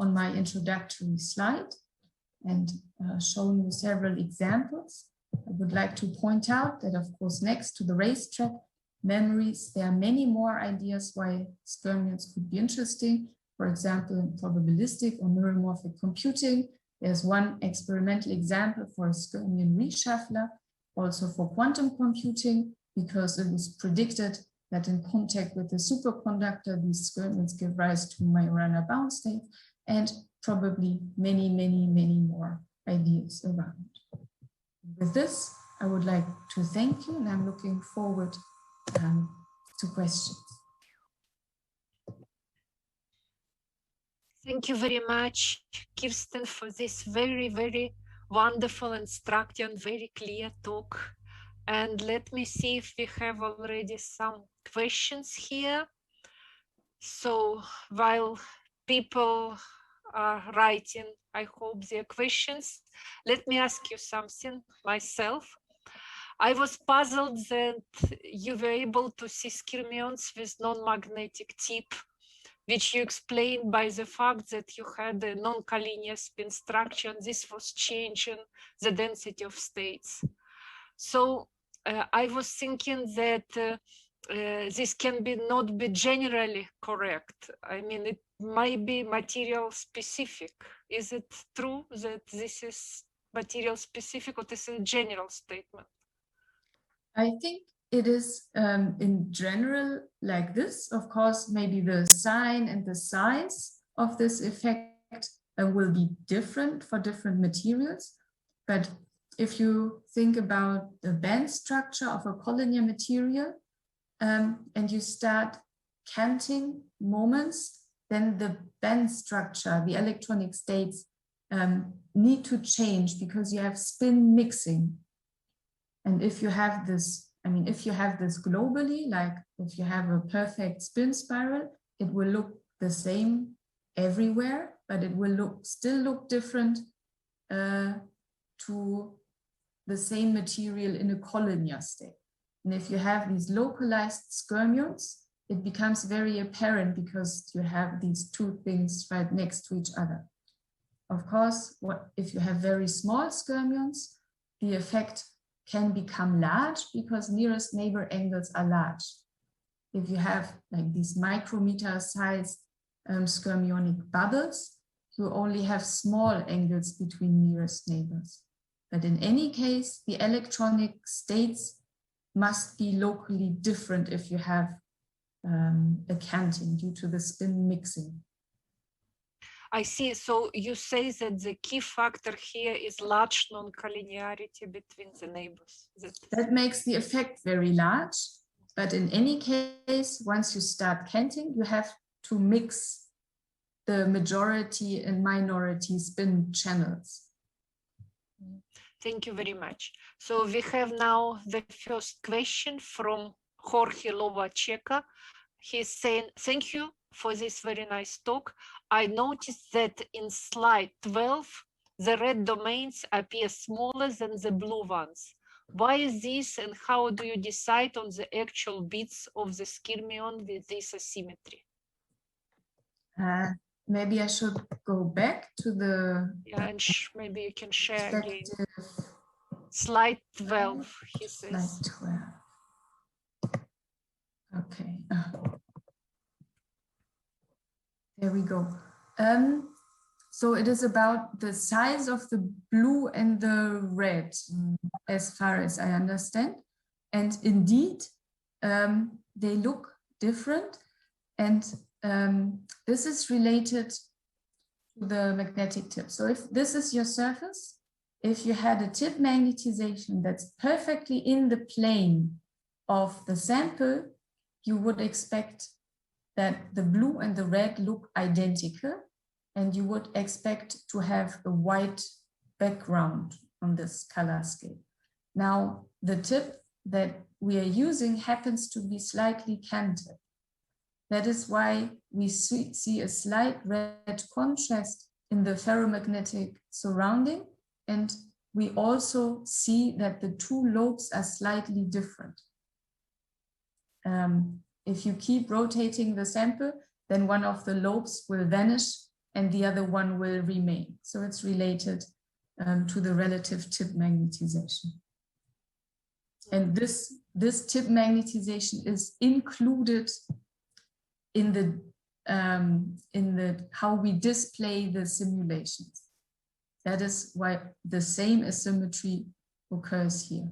on my introductory slide and shown you several examples. I would like to point out that, of course, next to the racetrack memories, there are many more ideas why skyrmions could be interesting. For example, in probabilistic or neuromorphic computing, there's one experimental example for a skyrmion reshuffler, also for quantum computing, because it was predicted that in contact with the superconductor, these skyrmions give rise to Majorana bound states, and probably many, many, many more ideas around. With this, I would like to thank you, and I'm looking forward to questions. Thank you very much, Kyrsten, for this very, very wonderful, instructive, and very clear talk. And let me see if we have already some questions here. So while people are writing, I hope, their questions, let me ask you something myself. I was puzzled that you were able to see skyrmions with non-magnetic tip, which you explained by the fact that you had a non-collinear spin structure, and this was changing the density of states. So I was thinking that this can not be generally correct. I mean, it might be material specific. Is it true that this is material specific, or this is a general statement? I think it is in general like this. Of course, maybe the sign and the size of this effect will be different for different materials. But if you think about the band structure of a collinear material and you start counting moments, then the band structure, the electronic states need to change because you have spin mixing. And if you have this, I mean, if you have this globally, like if you have a perfect spin spiral, it will look the same everywhere, but it will still look different to the same material in a collinear state. And if you have these localized skyrmions, it becomes very apparent because you have these two things right next to each other. Of course, if you have very small skyrmions, the effect can become large because nearest neighbor angles are large. If you have like these micrometer sized skyrmionic bubbles, you only have small angles between nearest neighbors. But in any case, the electronic states must be locally different if you have a canting due to the spin mixing. I see. So you say that the key factor here is large non-collinearity between the neighbors. That makes the effect very large. But in any case, once you start canting, you have to mix the majority and minority spin channels. Thank you very much. So we have now the first question from Jorge Lovacheca. He's saying, thank you for this very nice talk. I noticed that in slide 12, the red domains appear smaller than the blue ones. Why is this, and how do you decide on the actual bits of the skyrmion with this asymmetry? Maybe I should go back to the... Yeah, and maybe you can share again. Slide 12, he says. Slide 12. Okay. There we go. So it is about the size of the blue and the red, as far as I understand. And indeed, they look different. And this is related to the magnetic tip. So if this is your surface, if you had a tip magnetization that's perfectly in the plane of the sample, you would expect that the blue and the red look identical, and you would expect to have a white background on this color scale. Now, the tip that we are using happens to be slightly canted. That is why we see a slight red contrast in the ferromagnetic surrounding, and we also see that the two lobes are slightly different. If you keep rotating the sample, then one of the lobes will vanish and the other one will remain. So it's related to the relative tip magnetization. And this tip magnetization is included in the how we display the simulations. That is why the same asymmetry occurs here.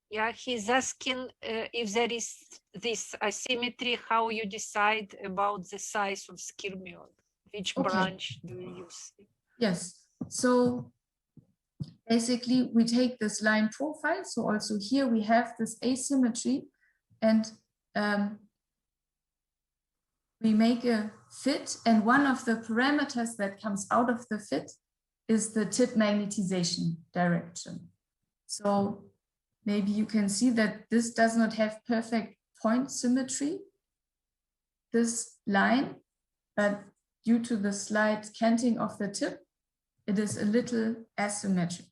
Yeah, he's asking if there is this asymmetry, how you decide about the size of skyrmion, which branch do you use? Yes, so basically we take this line profile. So also here we have this asymmetry, and we make a fit, and one of the parameters that comes out of the fit is the tip magnetization direction. So maybe you can see that this does not have perfect point symmetry, this line, but due to the slight canting of the tip, it is a little asymmetric.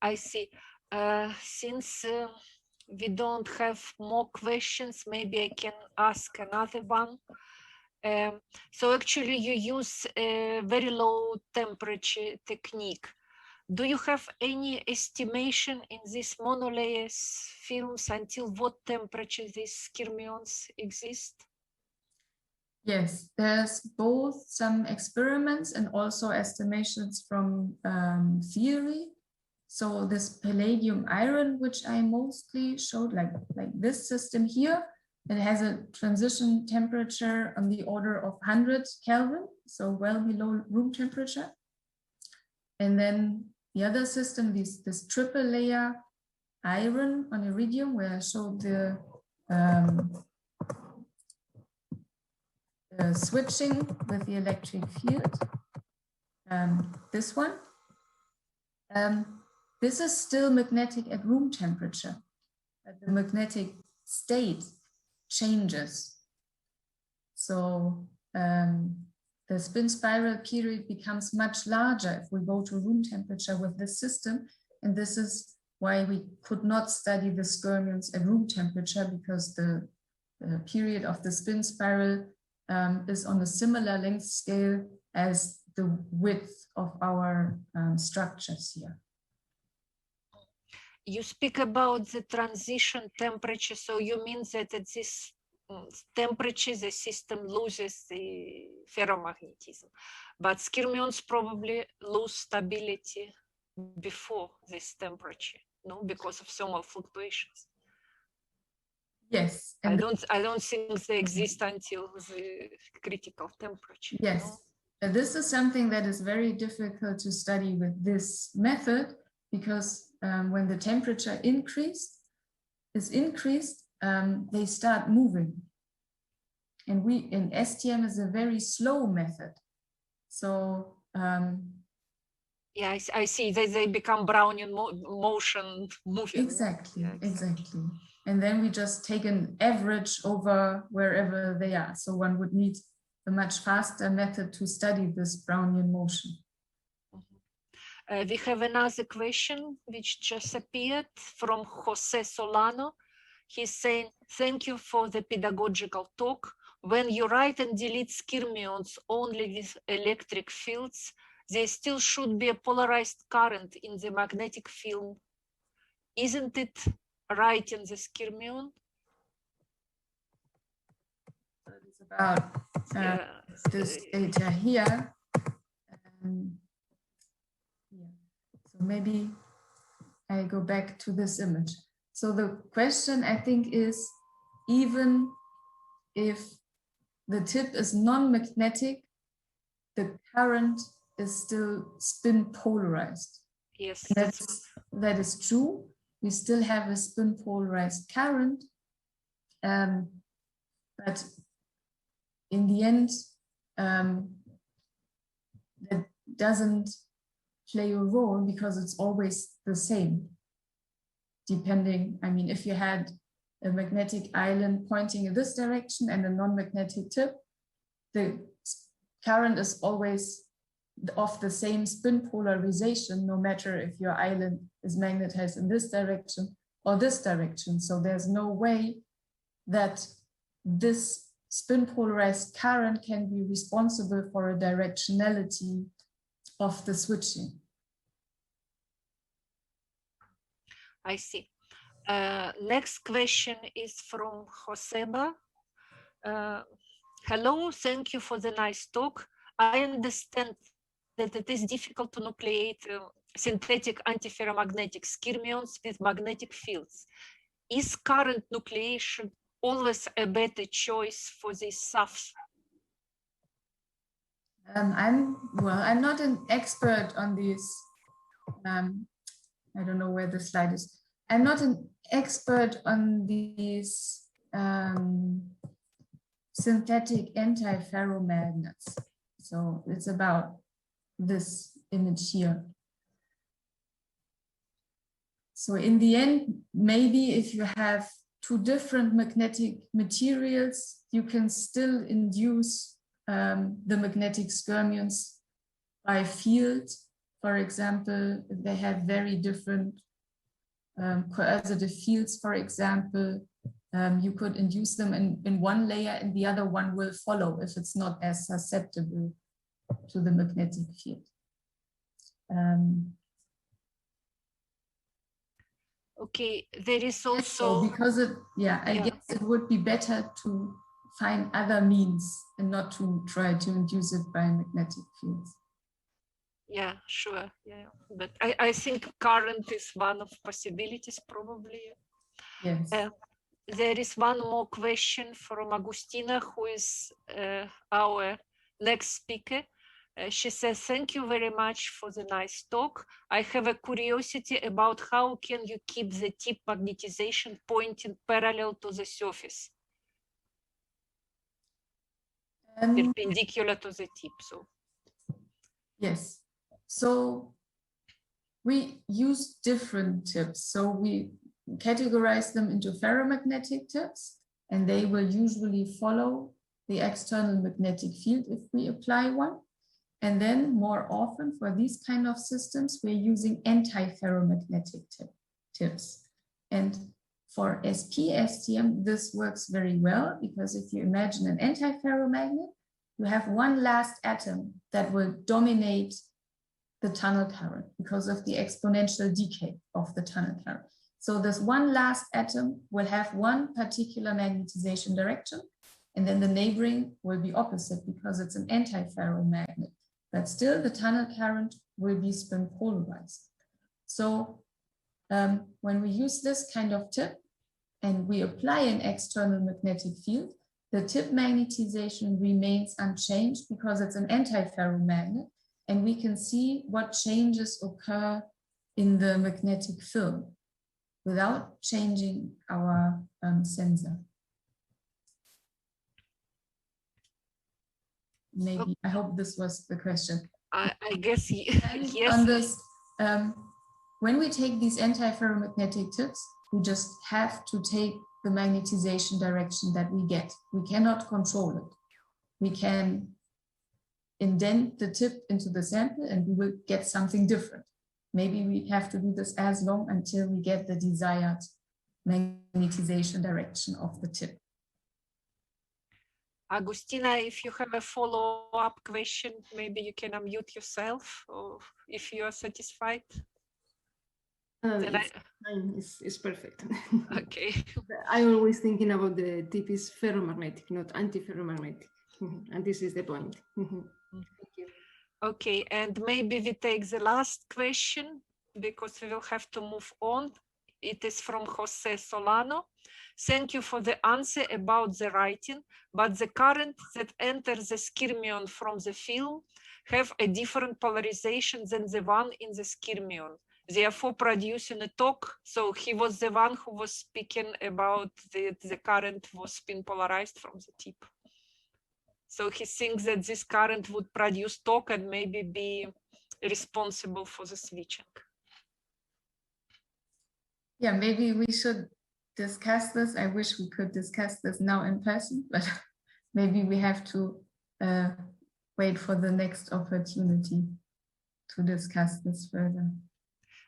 I see. Since we don't have more questions, maybe I can ask another one. So actually you use a very low temperature technique. Do you have any estimation in these monolayers films until what temperature these skyrmions exist? Yes, there's both some experiments and also estimations from theory. So this palladium iron, which I mostly showed, like this system here, it has a transition temperature on the order of 100 Kelvin, so well below room temperature. And then the other system, this triple layer iron on iridium, where I showed the switching with the electric field. This one. This is still magnetic at room temperature, but the magnetic state changes. So the spin spiral period becomes much larger if we go to room temperature with this system. And this is why we could not study the skyrmions at room temperature, because the period of the spin spiral is on a similar length scale as the width of our structures here. You speak about the transition temperature, so you mean that at this temperature the system loses the ferromagnetism, but skyrmions probably lose stability before this temperature, no, because of thermal fluctuations. Yes, I don't think they exist until the critical temperature. Yes, no? This is something that is very difficult to study with this method, because when the temperature is increased, they start moving. And we in STM is a very slow method. So yeah, I see they become Brownian motion moving. Exactly, yeah, exactly. And then we just take an average over wherever they are. So one would need a much faster method to study this Brownian motion. We have another question which just appeared from Jose Solano. He's saying, thank you for the pedagogical talk. When you write and delete skyrmions only with electric fields, there still should be a polarized current in the magnetic field. Isn't it writing the skyrmion? It's about this data here. So maybe I go back to this image. So the question, I think, is, even if the tip is non-magnetic, the current is still spin polarized. Yes, that is true. We still have a spin polarized current, but in the end, that doesn't play a role because it's always the same. Depending, I mean, if you had a magnetic island pointing in this direction and a non-magnetic tip, the current is always of the same spin polarization, no matter if your island is magnetized in this direction or this direction. So there's no way that this spin polarized current can be responsible for a directionality of the switching. I see. Next question is from Joseba. Hello, thank you for the nice talk. I understand that it is difficult to nucleate synthetic antiferromagnetic skyrmions with magnetic fields. Is current nucleation always a better choice for these SAFs? I'm not an expert on these. I don't know where the slide is. I'm not an expert on these synthetic antiferromagnets. So it's about this image here. So in the end, maybe if you have two different magnetic materials, you can still induce the magnetic skyrmions by field. For example, if they have very different coercive fields, for example, you could induce them in one layer and the other one will follow if it's not as susceptible to the magnetic field. Okay, there is also... So because I guess it would be better to find other means and not to try to induce it by magnetic fields. Yeah, sure. Yeah, but I think current is one of possibilities, probably. Yes. There is one more question from Agustina, who is our next speaker. She says, thank you very much for the nice talk. I have a curiosity about how can you keep the tip magnetization pointing parallel to the surface? Perpendicular to the tip. So. Yes. So we use different tips. So we categorize them into ferromagnetic tips, and they will usually follow the external magnetic field if we apply one. And then more often for these kind of systems, we're using antiferromagnetic tips. And for SP-STM, this works very well because if you imagine an antiferromagnet, you have one last atom that will dominate the tunnel current because of the exponential decay of the tunnel current. So this one last atom will have one particular magnetization direction, and then the neighboring will be opposite because it's an antiferromagnet. But still the tunnel current will be spin polarized. So when we use this kind of tip and we apply an external magnetic field, the tip magnetization remains unchanged because it's an antiferromagnet, and we can see what changes occur in the magnetic film without changing our sensor. Maybe, I hope this was the question. I guess, yes. On this, when we take these antiferromagnetic tips, we just have to take the magnetization direction that we get. We cannot control it. We can indent the tip into the sample and we will get something different. Maybe we have to do this as long until we get the desired magnetization direction of the tip. Agustina, if you have a follow-up question, maybe you can unmute yourself, or if you are satisfied. It's perfect. Okay. I'm always thinking about the tip is ferromagnetic, not antiferromagnetic. And this is the point. Thank you. Okay, and maybe we take the last question because we will have to move on. It is from Jose Solano. Thank you for the answer about the writing, but the current that enters the skyrmion from the film have a different polarization than the one in the skyrmion, therefore producing a talk. So he was the one who was speaking about the current was spin polarized from the tip. So he thinks that this current would produce torque and maybe be responsible for the switching. Yeah, maybe we should discuss this. I wish we could discuss this now in person, but maybe we have to wait for the next opportunity to discuss this further.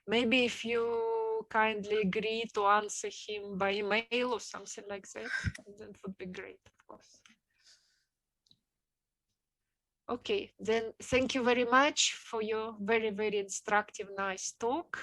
Maybe if you kindly agree to answer him by email or something like that, that would be great, of course. Okay, then thank you very much for your very, very instructive, nice talk.